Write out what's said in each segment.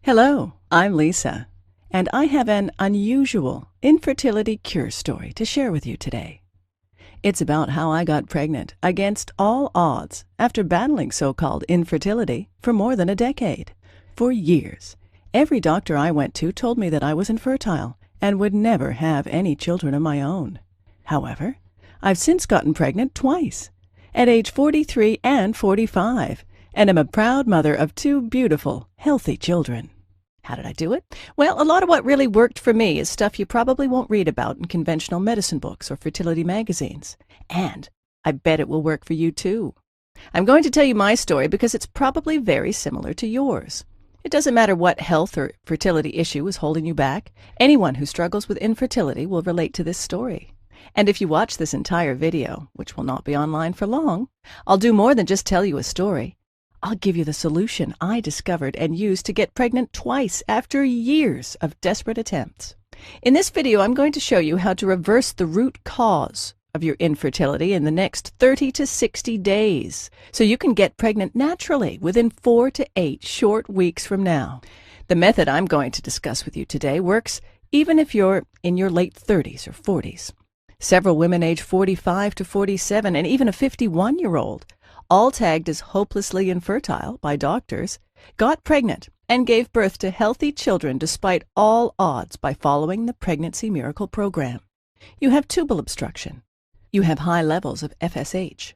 Hello, I'm Lisa, and I have an unusual infertility cure story to share with you today. It's about how I got pregnant against all odds after battling so-called infertility for more than a decade. For years, every doctor I went to told me that I was infertile and would never have any children of my own. However, I've since gotten pregnant twice, at age 43 and 45, and am a proud mother of two beautiful, healthy children. How did I do it? Well, a lot of what really worked for me is stuff you probably won't read about in conventional medicine books or fertility magazines. And I bet it will work for you too. I'm going to tell you my story because it's probably very similar to yours. It doesn't matter what health or fertility issue is holding you back. Anyone who struggles with infertility will relate to this story. And if you watch this entire video, which will not be online for long, I'll do more than just tell you a story. I'll give you the solution I discovered and used to get pregnant twice after years of desperate attempts. In this video, I'm going to show you how to reverse the root cause of your infertility in the next 30 to 60 days, so you can get pregnant naturally within 4 to 8 short weeks from now. The method I'm going to discuss with you today works even if you're in your late 30s or 40s. Several women age 45 to 47 and even a 51-year-old, all tagged as hopelessly infertile by doctors, got pregnant and gave birth to healthy children despite all odds by following the Pregnancy Miracle Program. You have tubal obstruction. You have high levels of FSH.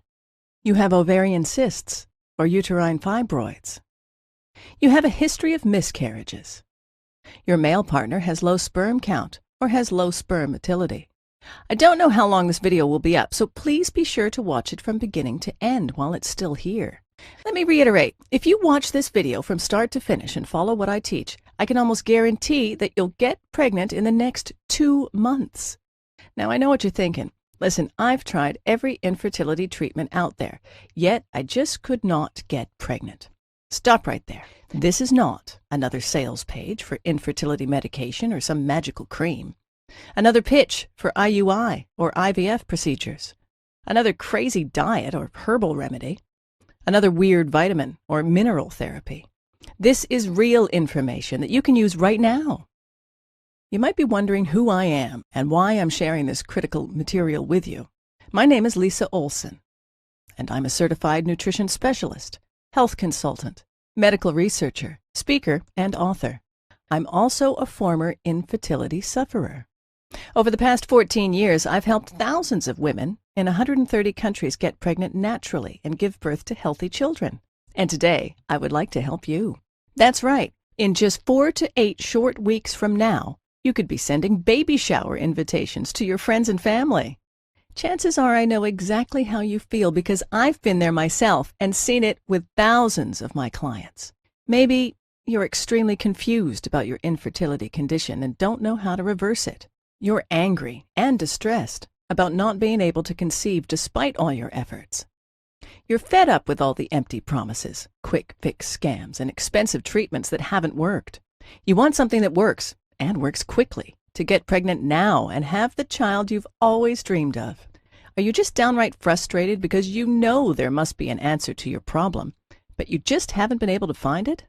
You have ovarian cysts or uterine fibroids. You have a history of miscarriages. Your male partner has low sperm count or has low sperm motility. I don't know how long this video will be up, so please be sure to watch it from beginning to end while it's still here. Let me reiterate, if you watch this video from start to finish and follow what I teach, I can almost guarantee that you'll get pregnant in the next 2 months. Now, I know what you're thinking. Listen, I've tried every infertility treatment out there, yet I just could not get pregnant. Stop right there. This is not another sales page for infertility medication or some magical cream. Another pitch for IUI or IVF procedures. Another crazy diet or herbal remedy. Another weird vitamin or mineral therapy. This is real information that you can use right now. You might be wondering who I am and why I'm sharing this critical material with you. My name is Lisa Olson, and I'm a certified nutrition specialist, health consultant, medical researcher, speaker, and author. I'm also a former infertility sufferer. Over the past 14 years, I've helped thousands of women in 130 countries get pregnant naturally and give birth to healthy children. And today, I would like to help you. That's right. In just 4 to 8 short weeks from now, you could be sending baby shower invitations to your friends and family. Chances are I know exactly how you feel because I've been there myself and seen it with thousands of my clients. Maybe you're extremely confused about your infertility condition and don't know how to reverse it. You're angry and distressed about not being able to conceive despite all your efforts. You're fed up with all the empty promises, quick fix scams, and expensive treatments that haven't worked. You want something that works, and works quickly, to get pregnant now and have the child you've always dreamed of. Are you just downright frustrated because you know there must be an answer to your problem, but you just haven't been able to find it?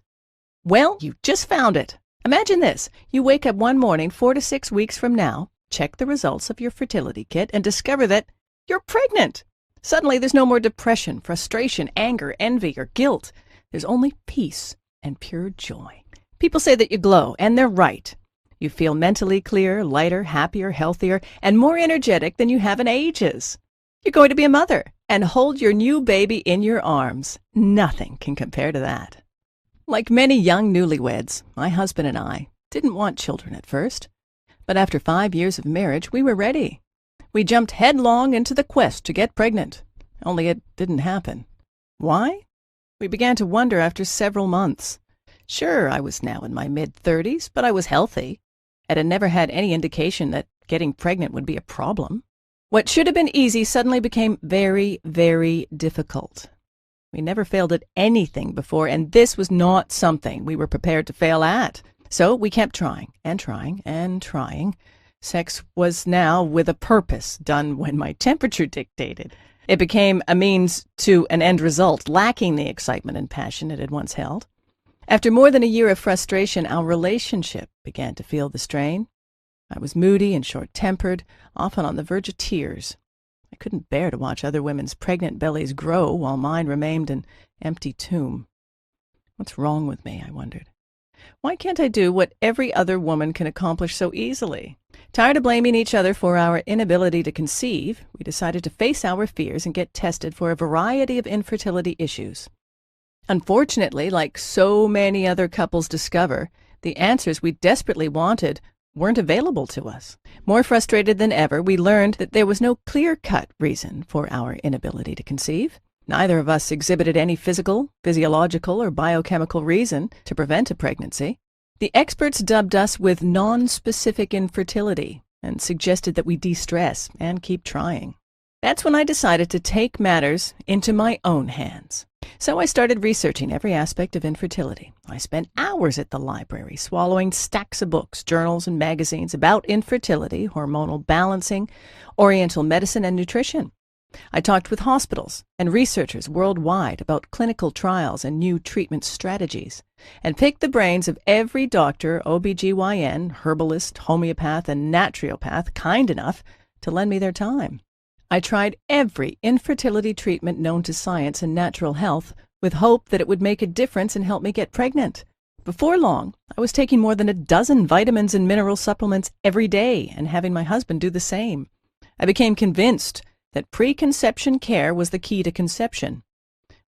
Well, you just found it. Imagine this. You wake up one morning 4 to 6 weeks from now, check the results of your fertility kit, and discover that you're pregnant. Suddenly, there's no more depression, frustration, anger, envy, or guilt. There's only peace and pure joy. People say that you glow, and they're right. You feel mentally clearer, lighter, happier, healthier, and more energetic than you have in ages. You're going to be a mother and hold your new baby in your arms. Nothing can compare to that. Like many young newlyweds, my husband and I didn't want children at first. But after 5 years of marriage, we were ready. We jumped headlong into the quest to get pregnant, only it didn't happen. Why? We began to wonder after several months. Sure, I was now in my mid-30s, but I was healthy, and had never had any indication that getting pregnant would be a problem. What should have been easy suddenly became very, very difficult. We never failed at anything before, and this was not something we were prepared to fail at. So we kept trying and trying and trying. Sex was now with a purpose, done when my temperature dictated. It became a means to an end result, lacking the excitement and passion it had once held. After more than a year of frustration, our relationship began to feel the strain. I was moody and short-tempered, often on the verge of tears. I couldn't bear to watch other women's pregnant bellies grow while mine remained an empty tomb. What's wrong with me, I wondered. Why can't I do what every other woman can accomplish so easily? Tired of blaming each other for our inability to conceive, we decided to face our fears and get tested for a variety of infertility issues. Unfortunately, like so many other couples discover, the answers we desperately wanted weren't available to us. More frustrated than ever, we learned that there was no clear-cut reason for our inability to conceive. Neither of us exhibited any physical, physiological, or biochemical reason to prevent a pregnancy. The experts dubbed us with non-specific infertility and suggested that we de-stress and keep trying. That's when I decided to take matters into my own hands. So I started researching every aspect of infertility. I spent hours at the library, swallowing stacks of books, journals, and magazines about infertility, hormonal balancing, oriental medicine, and nutrition. I talked with hospitals and researchers worldwide about clinical trials and new treatment strategies, and picked the brains of every doctor, OBGYN, herbalist, homeopath, and naturopath kind enough to lend me their time. I tried every infertility treatment known to science and natural health with hope that it would make a difference and help me get pregnant. Before long, I was taking more than a dozen vitamins and mineral supplements every day and having my husband do the same. I became convinced that preconception care was the key to conception.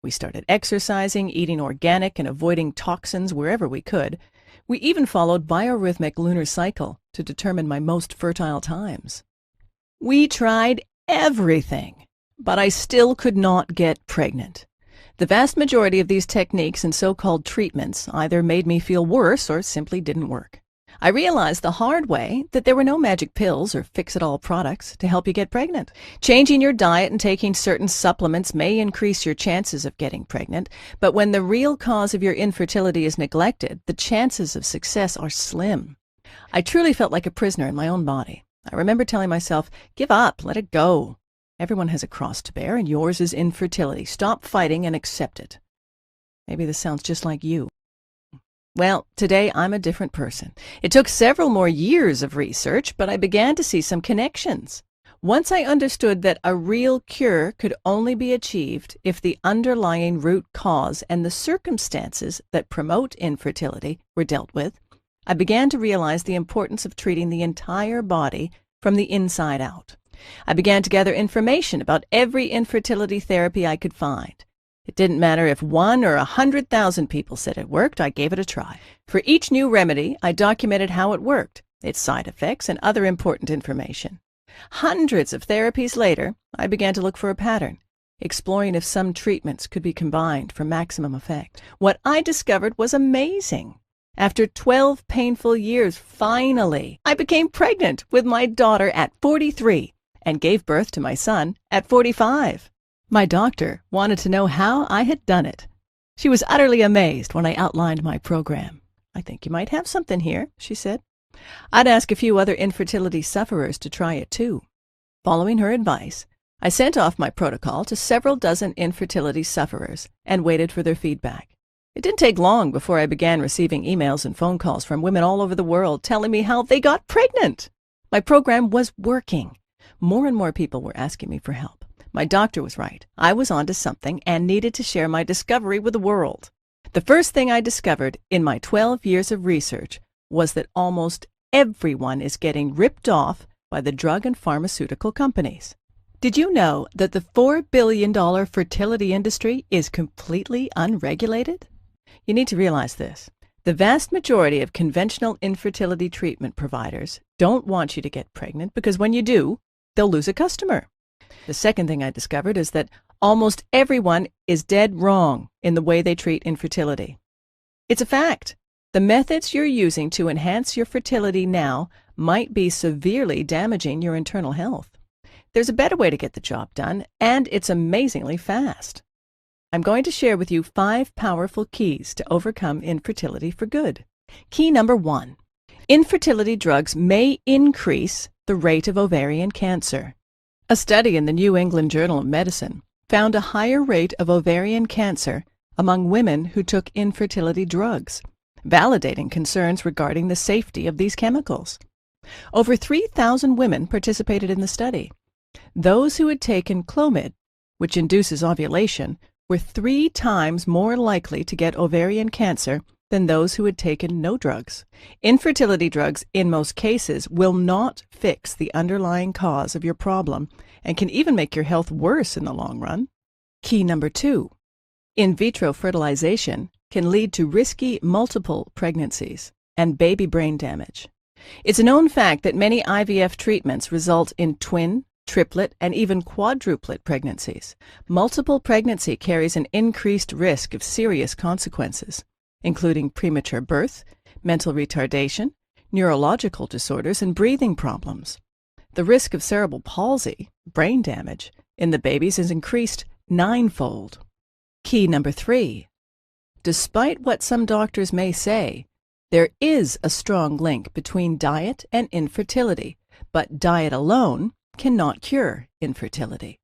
We started exercising, eating organic, and avoiding toxins wherever we could. We even followed biorhythmic lunar cycle to determine my most fertile times. We tried everything, but I still could not get pregnant. The vast majority of these techniques and so-called treatments either made me feel worse or simply didn't work. I realized the hard way that there were no magic pills or fix-it-all products to help you get pregnant. Changing your diet and taking certain supplements may increase your chances of getting pregnant, but when the real cause of your infertility is neglected, the chances of success are slim. I truly felt like a prisoner in my own body. I remember telling myself, give up, let it go. Everyone has a cross to bear, and yours is infertility. Stop fighting and accept it. Maybe this sounds just like you. Well, today I'm a different person. It took several more years of research, but I began to see some connections. Once I understood that a real cure could only be achieved if the underlying root cause and the circumstances that promote infertility were dealt with, I began to realize the importance of treating the entire body from the inside out. I began to gather information about every infertility therapy I could find. It didn't matter if 1 or 100,000 people said it worked, I gave it a try. For each new remedy, I documented how it worked, its side effects, and other important information. Hundreds of therapies later, I began to look for a pattern, exploring if some treatments could be combined for maximum effect. What I discovered was amazing. After 12 painful years, finally, I became pregnant with my daughter at 43 and gave birth to my son at 45. My doctor wanted to know how I had done it. She was utterly amazed when I outlined my program. I think you might have something here, she said. I'd ask a few other infertility sufferers to try it too. Following her advice, I sent off my protocol to several dozen infertility sufferers and waited for their feedback. It didn't take long before I began receiving emails and phone calls from women all over the world telling me how they got pregnant. My program was working. More and more people were asking me for help. My doctor was right. I was onto something and needed to share my discovery with the world. The first thing I discovered in my 12 years of research was that almost everyone is getting ripped off by the drug and pharmaceutical companies. Did you know that the $4 billion fertility industry is completely unregulated? You need to realize this. The vast majority of conventional infertility treatment providers don't want you to get pregnant because when you do, they'll lose a customer. The second thing I discovered is that almost everyone is dead wrong in the way they treat infertility. It's a fact. The methods you're using to enhance your fertility now might be severely damaging your internal health. There's a better way to get the job done, and it's amazingly fast. I'm going to share with you 5 powerful keys to overcome infertility for good. Key number 1. Infertility drugs may increase the rate of ovarian cancer. A study in the New England Journal of Medicine found a higher rate of ovarian cancer among women who took infertility drugs, validating concerns regarding the safety of these chemicals. Over 3,000 women participated in the study. Those who had taken Clomid, which induces ovulation, were 3 times more likely to get ovarian cancer than those who had taken no drugs. Infertility drugs, in most cases, will not fix the underlying cause of your problem and can even make your health worse in the long run. Key number 2. In vitro fertilization can lead to risky multiple pregnancies and baby brain damage. It's a known fact that many IVF treatments result in twin, triplet, and even quadruplet pregnancies. Multiple pregnancy carries an increased risk of serious consequences, including premature birth, mental retardation, neurological disorders, and breathing problems. The risk of cerebral palsy, brain damage, in the babies is increased 9-fold. Key number 3. Despite what some doctors may say, there is a strong link between diet and infertility, but diet alone cannot cure infertility.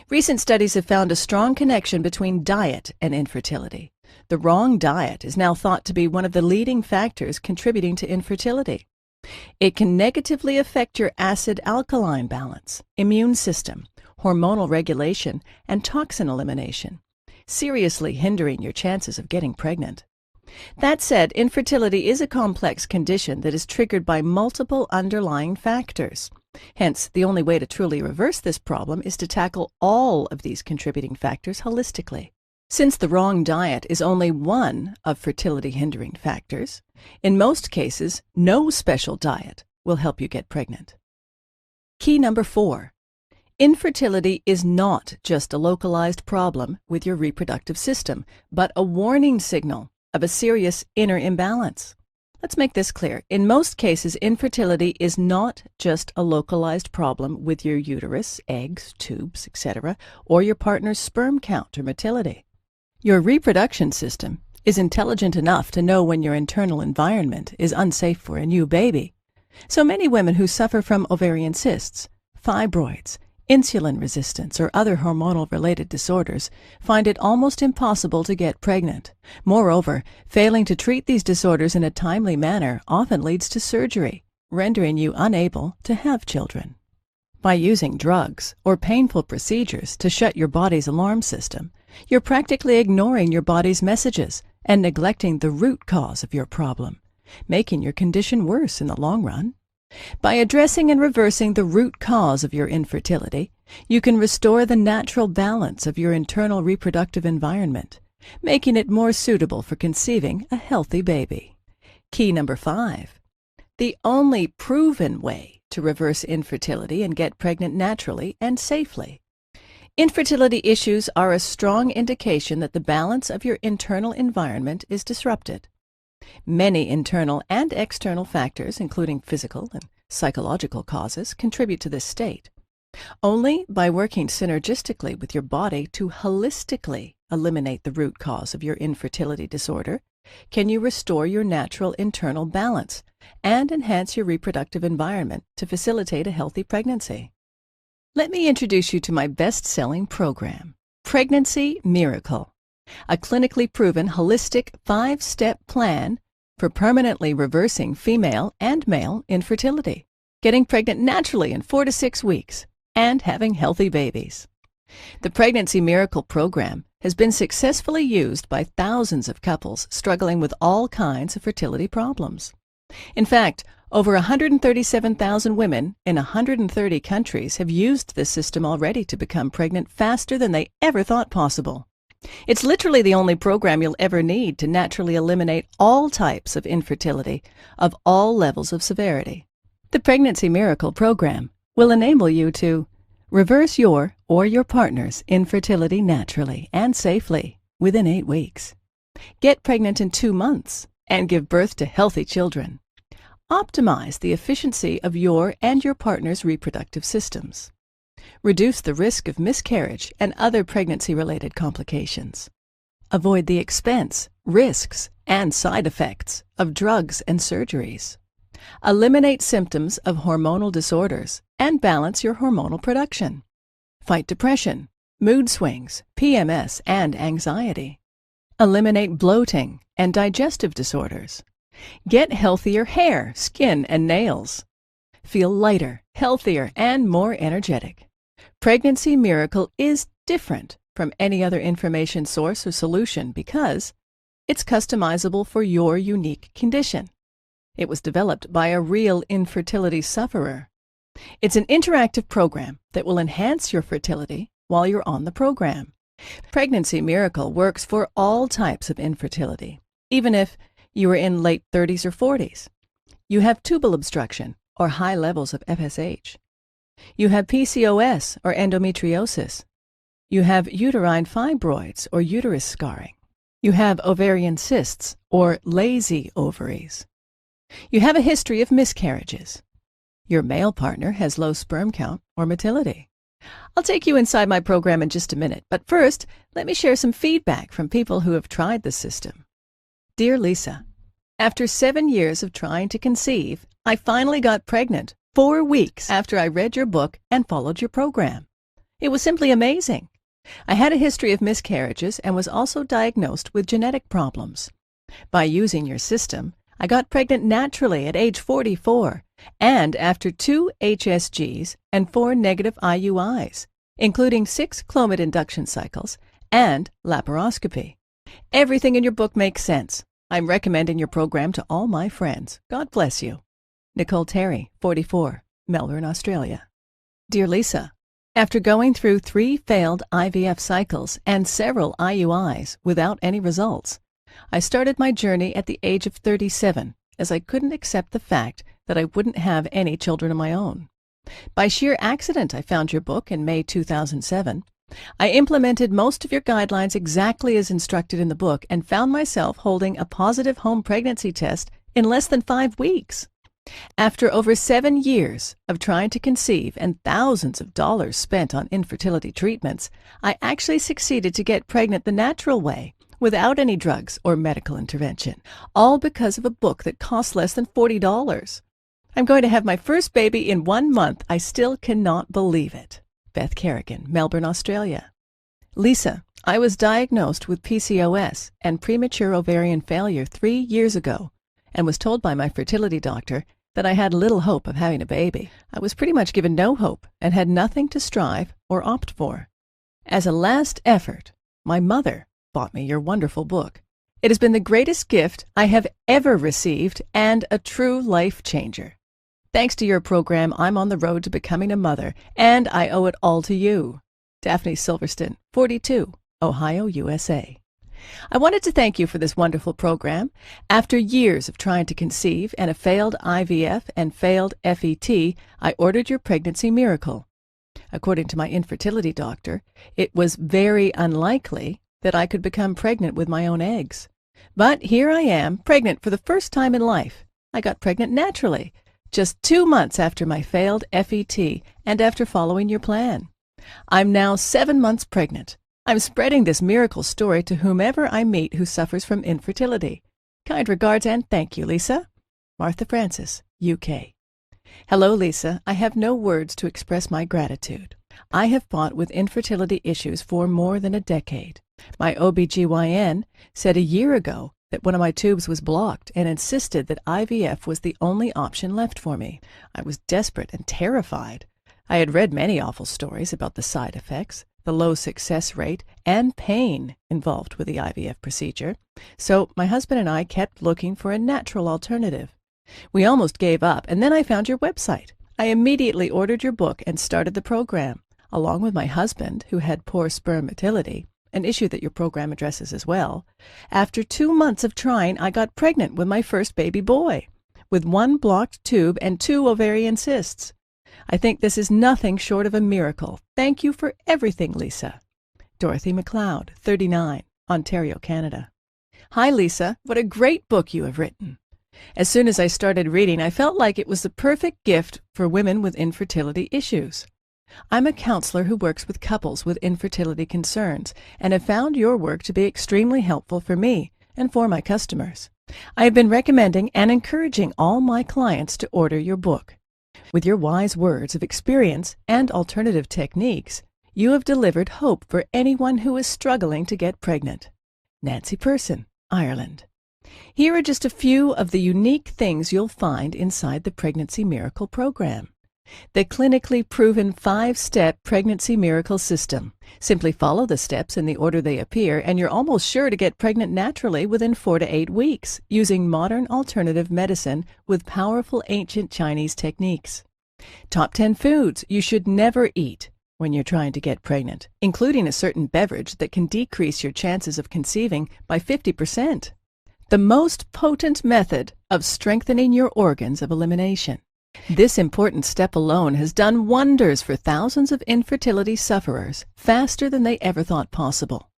Recent studies have found a strong connection between diet and infertility. The wrong diet is now thought to be one of the leading factors contributing to infertility. It can negatively affect your acid-alkaline balance, immune system, hormonal regulation, and toxin elimination, seriously hindering your chances of getting pregnant. That said, infertility is a complex condition that is triggered by multiple underlying factors. Hence, the only way to truly reverse this problem is to tackle all of these contributing factors holistically. Since the wrong diet is only one of fertility-hindering factors, in most cases, no special diet will help you get pregnant. Key number 4. Infertility is not just a localized problem with your reproductive system, but a warning signal of a serious inner imbalance. Let's make this clear. In most cases, infertility is not just a localized problem with your uterus, eggs, tubes, etc., or your partner's sperm count or motility. Your reproduction system is intelligent enough to know when your internal environment is unsafe for a new baby. So many women who suffer from ovarian cysts, fibroids, insulin resistance, or other hormonal-related disorders find it almost impossible to get pregnant. Moreover, failing to treat these disorders in a timely manner often leads to surgery, rendering you unable to have children. By using drugs or painful procedures to shut your body's alarm system, you're practically ignoring your body's messages and neglecting the root cause of your problem, making your condition worse in the long run. By addressing and reversing the root cause of your infertility, you can restore the natural balance of your internal reproductive environment, making it more suitable for conceiving a healthy baby. Key number 5. The only proven way to reverse infertility and get pregnant naturally and safely. Infertility issues are a strong indication that the balance of your internal environment is disrupted. Many internal and external factors, including physical and psychological causes, contribute to this state. Only by working synergistically with your body to holistically eliminate the root cause of your infertility disorder can you restore your natural internal balance and enhance your reproductive environment to facilitate a healthy pregnancy. Let me introduce you to my best-selling program, Pregnancy Miracle, a clinically proven holistic 5-step plan for permanently reversing female and male infertility, getting pregnant naturally in 4 to 6 weeks, and having healthy babies. The Pregnancy Miracle program has been successfully used by thousands of couples struggling with all kinds of fertility problems. In fact, over 137,000 women in 130 countries have used this system already to become pregnant faster than they ever thought possible. It's literally the only program you'll ever need to naturally eliminate all types of infertility of all levels of severity. The Pregnancy Miracle program will enable you to reverse your or your partner's infertility naturally and safely within 8 weeks. Get pregnant in 2 months and give birth to healthy children. Optimize the efficiency of your and your partner's reproductive systems. Reduce the risk of miscarriage and other pregnancy-related complications. Avoid the expense, risks, and side effects of drugs and surgeries. Eliminate symptoms of hormonal disorders and balance your hormonal production. Fight depression, mood swings, PMS, and anxiety. Eliminate bloating and digestive disorders. Get healthier hair, skin, and nails. Feel lighter, healthier, and more energetic. Pregnancy Miracle is different from any other information source or solution because it's customizable for your unique condition. It was developed by a real infertility sufferer. It's an interactive program that will enhance your fertility while you're on the program. Pregnancy Miracle works for all types of infertility, even if you are in late 30s or 40s. You have tubal obstruction or high levels of FSH. You have PCOS or endometriosis. You have uterine fibroids or uterus scarring. You have ovarian cysts or lazy ovaries. You have a history of miscarriages. Your male partner has low sperm count or motility. I'll take you inside my program in just a minute, but first, let me share some feedback from people who have tried the system. Dear Lisa, after 7 years of trying to conceive, I finally got pregnant 4 weeks after I read your book and followed your program. It was simply amazing. I had a history of miscarriages and was also diagnosed with genetic problems. By using your system, I got pregnant naturally at age 44 and after 2 HSGs and 4 negative IUIs, including 6 Clomid induction cycles and laparoscopy. Everything in your book makes sense. I'm recommending your program to all my friends. God bless you. Nicole Terry, 44, Melbourne, Australia. Dear Lisa, after going through 3 failed IVF cycles and several IUIs without any results, I started my journey at the age of 37 as I couldn't accept the fact that I wouldn't have any children of my own. By sheer accident, I found your book in May 2007. I implemented most of your guidelines exactly as instructed in the book and found myself holding a positive home pregnancy test in less than 5 weeks. After over 7 years of trying to conceive and thousands of dollars spent on infertility treatments, I actually succeeded to get pregnant the natural way, without any drugs or medical intervention, all because of a book that cost less than $40. I'm going to have my first baby in 1 month. I still cannot believe it. Beth Kerrigan, Melbourne, Australia. Lisa, I was diagnosed with PCOS and premature ovarian failure 3 years ago and was told by my fertility doctor that I had little hope of having a baby. I was pretty much given no hope and had nothing to strive or opt for. As a last effort, my mother bought me your wonderful book. It has been the greatest gift I have ever received and a true life changer. Thanks to your program, I'm on the road to becoming a mother, and I owe it all to you. Daphne Silverston, 42, Ohio, USA. I wanted to thank you for this wonderful program. After years of trying to conceive and a failed IVF and failed FET, I ordered your Pregnancy Miracle. According to my infertility doctor, it was very unlikely that I could become pregnant with my own eggs. But here I am, pregnant for the first time in life. I got pregnant naturally, just 2 months after my failed FET and after following your plan. I'm now 7 months pregnant. I'm spreading this miracle story to whomever I meet who suffers from infertility. Kind regards and thank you, Lisa. Martha Francis, UK. Hello, Lisa. I have no words to express my gratitude. I have fought with infertility issues for more than a decade. My OBGYN said a year ago that one of my tubes was blocked and insisted that IVF was the only option left for me. I was desperate and terrified. I had read many awful stories about the side effects, the low success rate, and pain involved with the IVF procedure, so my husband and I kept looking for a natural alternative. We almost gave up, and then I found your website. I immediately ordered your book and started the program, along with my husband, who had poor sperm motility, an issue that your program addresses as well. After 2 months of trying, I got pregnant with my first baby boy, with 1 blocked tube and 2 ovarian cysts. I think this is nothing short of a miracle. Thank you for everything, Lisa. Dorothy McLeod, 39, Ontario, Canada. Hi, Lisa. What a great book you have written. As soon as I started reading, I felt like it was the perfect gift for women with infertility issues. I'm a counselor who works with couples with infertility concerns and have found your work to be extremely helpful for me and for my customers. I have been recommending and encouraging all my clients to order your book. With your wise words of experience and alternative techniques, you have delivered hope for anyone who is struggling to get pregnant. Nancy Person, Ireland. Here are just a few of the unique things you'll find inside the Pregnancy Miracle program. The clinically proven 5-step Pregnancy Miracle system. Simply follow the steps in the order they appear, and you're almost sure to get pregnant naturally within 4 to 8 weeks, using modern alternative medicine with powerful ancient Chinese techniques. Top 10 foods you should never eat when you're trying to get pregnant, including a certain beverage that can decrease your chances of conceiving by 50%. The most potent method of strengthening your organs of elimination. This important step alone has done wonders for thousands of infertility sufferers faster than they ever thought possible.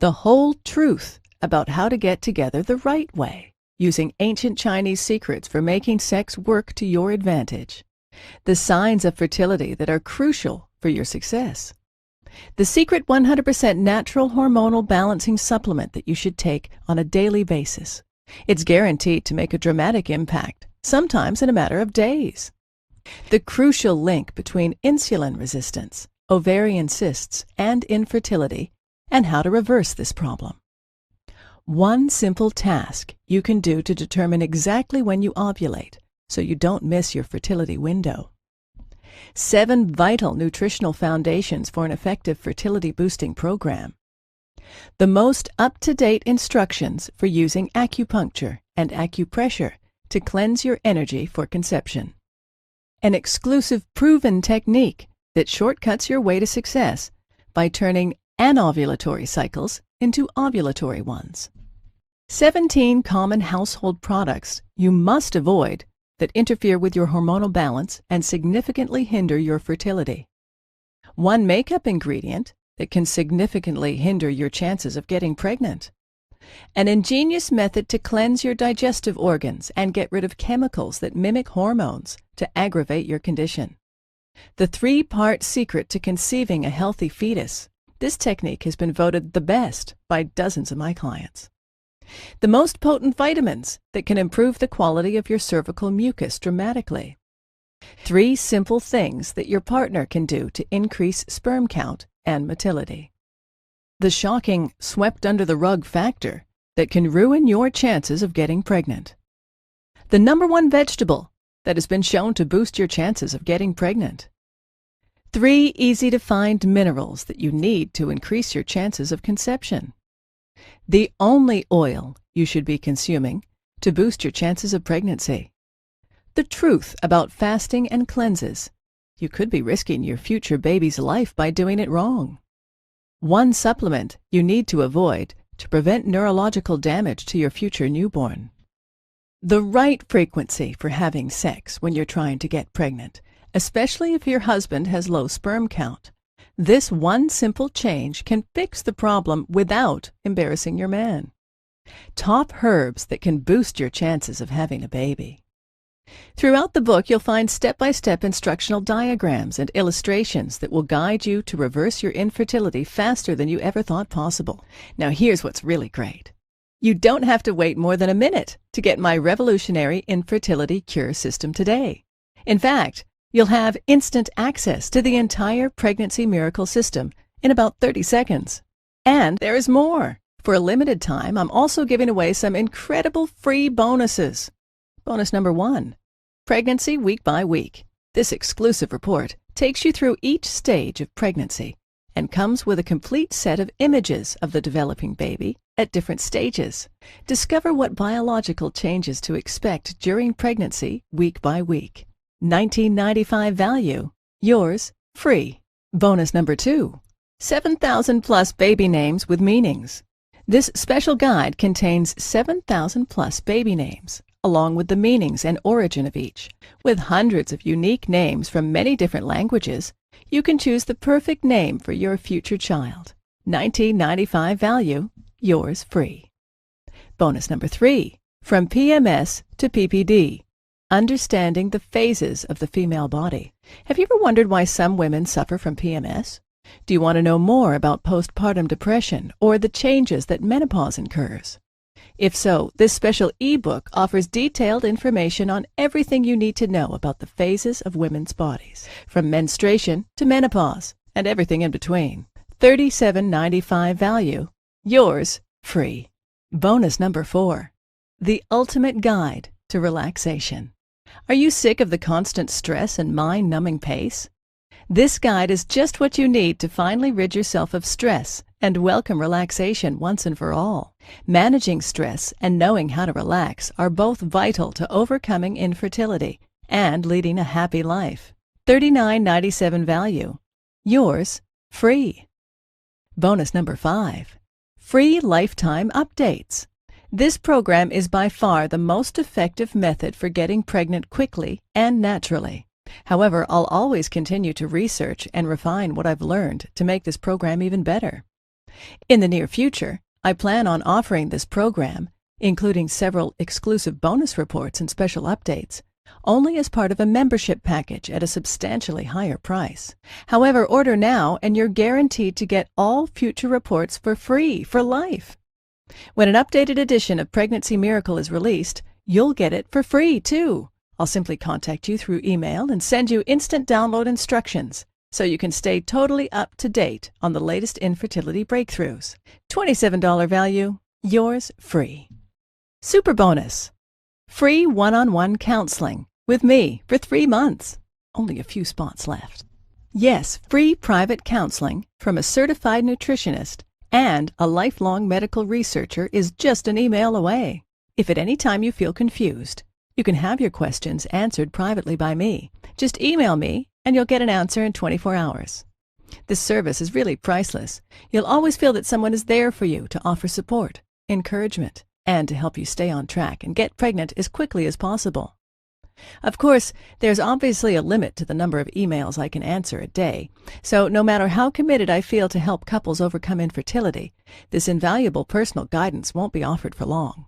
The whole truth about how to get together the right way, using ancient Chinese secrets for making sex work to your advantage. The signs of fertility that are crucial for your success. The secret 100% natural hormonal balancing supplement that you should take on a daily basis. It's guaranteed to make a dramatic impact, sometimes in a matter of days. The crucial link between insulin resistance, ovarian cysts, and infertility, and how to reverse this problem. One simple task you can do to determine exactly when you ovulate, so you don't miss your fertility window. 7 vital nutritional foundations for an effective fertility boosting program. The most up-to-date instructions for using acupuncture and acupressure to cleanse your energy for conception. An exclusive proven technique that shortcuts your way to success by turning anovulatory cycles into ovulatory ones. 17 common household products you must avoid that interfere with your hormonal balance and significantly hinder your fertility. 1 makeup ingredient that can significantly hinder your chances of getting pregnant. An ingenious method to cleanse your digestive organs and get rid of chemicals that mimic hormones to aggravate your condition. The 3-part secret to conceiving a healthy fetus. This technique has been voted the best by dozens of my clients. The most potent vitamins that can improve the quality of your cervical mucus dramatically. 3 simple things that your partner can do to increase sperm count and motility. The shocking swept-under-the-rug factor that can ruin your chances of getting pregnant. The #1 vegetable that has been shown to boost your chances of getting pregnant. 3 easy-to-find minerals that you need to increase your chances of conception. The only oil you should be consuming to boost your chances of pregnancy. The truth about fasting and cleanses. You could be risking your future baby's life by doing it wrong. 1 supplement you need to avoid to prevent neurological damage to your future newborn. The right frequency for having sex when you're trying to get pregnant, especially if your husband has low sperm count. This 1 simple change can fix the problem without embarrassing your man. Top herbs that can boost your chances of having a baby. Throughout the book, you'll find step-by-step instructional diagrams and illustrations that will guide you to reverse your infertility faster than you ever thought possible. Now here's what's really great. You don't have to wait more than a minute to get my revolutionary infertility cure system today. In fact, you'll have instant access to the entire Pregnancy Miracle system in about 30 seconds. And there is more. For a limited time, I'm also giving away some incredible free bonuses. Bonus #1, Pregnancy Week by Week. This exclusive report takes you through each stage of pregnancy and comes with a complete set of images of the developing baby at different stages. Discover what biological changes to expect during pregnancy week by week. $19.95 value. Yours free. Bonus #2, 7,000 plus baby names with meanings. This special guide contains 7,000 plus baby names, along with the meanings and origin of each. With hundreds of unique names from many different languages, you can choose the perfect name for your future child. $19.95 value. Yours free. Bonus #3, from PMS to PPD. Understanding the phases of the female body. Have you ever wondered why some women suffer from PMS? Do you want to know more about postpartum depression or the changes that menopause incurs? If so, this special ebook offers detailed information on everything you need to know about the phases of women's bodies, from menstruation to menopause and everything in between. $37.95 value. Yours free. Bonus number 4. The ultimate guide to relaxation. Are you sick of the constant stress and mind-numbing pace? This guide is just what you need to finally rid yourself of stress and welcome relaxation once and for all. Managing stress and knowing how to relax are both vital to overcoming infertility and leading a happy life. $39.97 value. Yours free. Bonus number 5. Free lifetime updates. This program is by far the most effective method for getting pregnant quickly and naturally. However, I'll always continue to research and refine what I've learned to make this program even better. In the near future, I plan on offering this program, including several exclusive bonus reports and special updates, only as part of a membership package at a substantially higher price. However, order now and you're guaranteed to get all future reports for free for life. When an updated edition of Pregnancy Miracle is released, you'll get it for free too. I'll simply contact you through email and send you instant download instructions so you can stay totally up to date on the latest infertility breakthroughs. $27 value, yours free. Super bonus. Free one-on-one counseling with me for 3 months. Only a few spots left. Yes, free private counseling from a certified nutritionist and a lifelong medical researcher is just an email away. If at any time you feel confused, you can have your questions answered privately by me. Just email me and you'll get an answer in 24 hours. This service is really priceless. You'll always feel that someone is there for you to offer support, encouragement, and to help you stay on track and get pregnant as quickly as possible. Of course, there's obviously a limit to the number of emails I can answer a day, so no matter how committed I feel to help couples overcome infertility, this invaluable personal guidance won't be offered for long.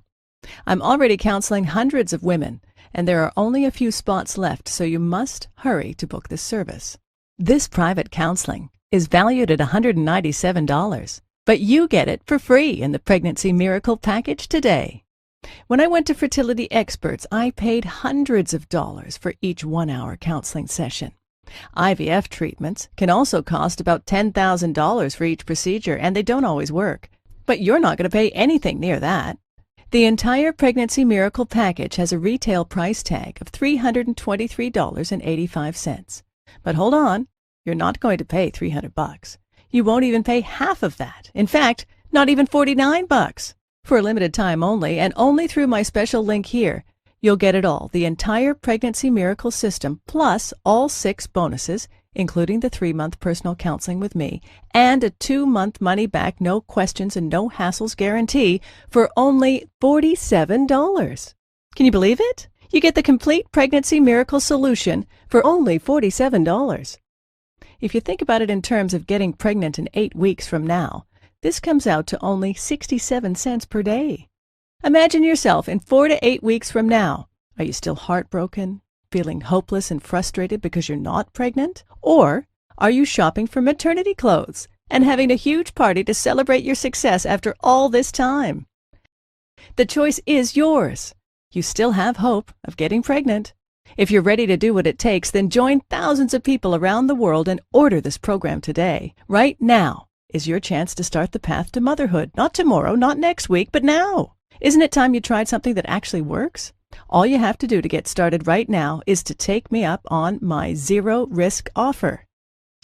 I'm already counseling hundreds of women, and there are only a few spots left, so you must hurry to book this service. This private counseling is valued at $197, but you get it for free in the Pregnancy Miracle package today. When I went to fertility experts, I paid hundreds of dollars for each 1-hour counseling session. IVF treatments can also cost about $10,000 for each procedure, and they don't always work. But you're not going to pay anything near that. The entire Pregnancy Miracle package has a retail price tag of $323.85. But hold on, you're not going to pay $300. You won't even pay half of that. In fact, not even $49. For a limited time only, and only through my special link here, you'll get it all, the entire Pregnancy Miracle system, plus all 6 bonuses, including the 3-month personal counseling with me, and a 2-month money-back, no questions and no hassles guarantee for only $47. Can you believe it? You get the complete Pregnancy Miracle solution for only $47. If you think about it in terms of getting pregnant in 8 weeks from now, this comes out to only 67 cents per day. Imagine yourself in 4 to 8 weeks from now. Are you still heartbroken, feeling hopeless and frustrated because you're not pregnant? Or are you shopping for maternity clothes and having a huge party to celebrate your success after all this time? The choice is yours. You still have hope of getting pregnant. If you're ready to do what it takes, then join thousands of people around the world and order this program today. Right now is your chance to start the path to motherhood. Not tomorrow, not next week, but now. Isn't it time you tried something that actually works? All you have to do to get started right now is to take me up on my zero-risk offer.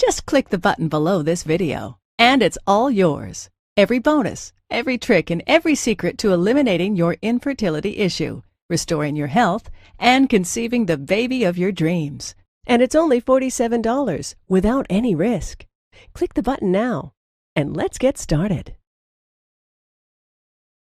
Just click the button below this video, and it's all yours. Every bonus, every trick, and every secret to eliminating your infertility issue, restoring your health, and conceiving the baby of your dreams. And it's only $47 without any risk. Click the button now, and let's get started.